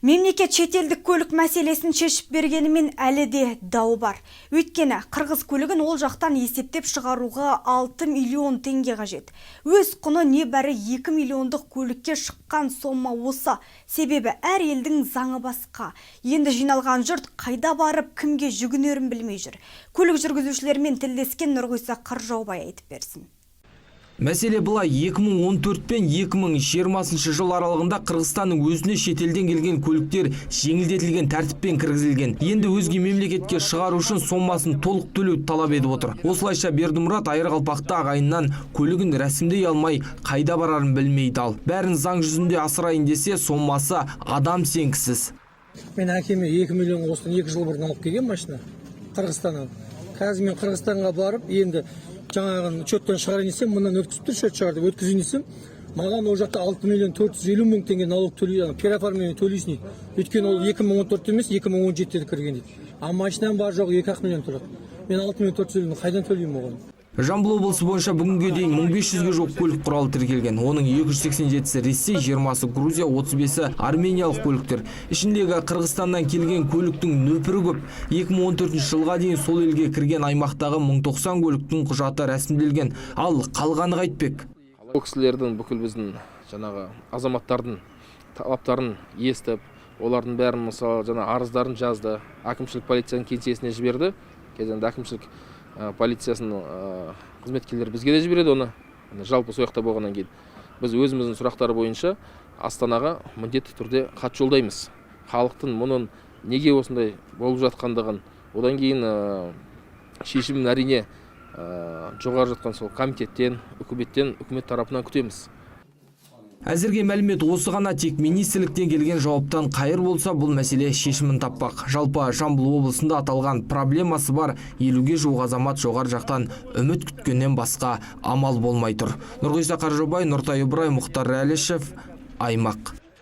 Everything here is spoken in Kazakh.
Мемлекет шетелдік көлік мәселесін шешіп бергенімен әлі де дау бар. Өйткені қырғыз көлігін ол жақтан есептеп шығаруға 6 миллион теңге қажет. Өз құны небәрі 2 миллиондық көлікке шыққан сома осы. Себебі әр елдің заңы басқа. Енді жиналған жұрт қайда барып кімге жүгінерін білмей жүр. Көлік жүргізушілермен тілдескен Нұрғиса Қаржаубай айтып берсін. Мәселе бұлай, 2014 пен 2020 жыл аралығында Қырғызстанның өзіне шетелден келген көліктер жеңілдетілген тәртіппен кіргізілген. Енді өзге мемлекетке шығару үшін сомасын толық төлеу талап етіп отыр. Осылайша Бердімұрат Айырқалпақты ағайыннан көлігін рәсімдей алмай қайда барарын білмейді ал. Бәрін заң жүзінде асырайын десе, сомасы адам сенгісіз. Мен әкеме 2 миллион осыдан 2 жыл бұрын алып келген машина Қырғызстаннан. Қазір мен Қырғызстанға барып, енді жаңағын учеттен шығарайын десем, мұнан өткізіп тұр, счет шығарды, өткізейін десем, маған ол жақта 6 миллион 450 мың теңге налог төлейді, переоформление төлейсің дейді. Өйткені ол 2014 емес, 2017-де кірген дейді. А машинаның бар жоқ 2 миллион тұрады. Мен 6 миллион 450 мың қайдан төлеймін оған? Жамбыл облысы бойынша бүгінге дейін 1500-ге жоқ көлік құралы тіркелген. Оның 287-сі Ресей, 20-сы Грузия, 35-і армениялық көліктер. Ішіндегі Қырғызстаннан келген көліктің нөпірі көп. 2014 жылға дейін сол елге кірген аймақтағы 1090 көліктің құжаты рәсімделген. Ал қалғаны қайтпек? Ол кісілердің бүкіл біздің жаңағы азаматтардың талаптарын естіп, олардың бәрін мысалы жаңа арыздарын жазды. Әкімшілік полицияның кеңсесіне жіберді. Кезінде әкімшілік полициясының қызметкерлері бізге де жібереді оны. Жалпы сояқта болғаннан кейін біз өзіміздің сұрақтары бойынша Астанаға міндетті түрде хат жолдаймыз. Халықтың мұның неге осындай болып жатқандығын, одан кейін шешімін әрине жоғары жатқан сол комитеттен, үкімет тарапынан күтеміз. Әзірге мәлімет осы ғана, тек министрліктен келген жауаптан қайыр болса, бұл мәселе шешімін таппақ. Жалпы Жамбыл облысында аталған проблемасы бар 50-ге жуық азамат жоғары жақтан үміт күткеннен басқа амал болмай тұр. Нұрғиса Қаржаубай, Нұртай Ибрай, Мұхтар Әлішев, Аймақ.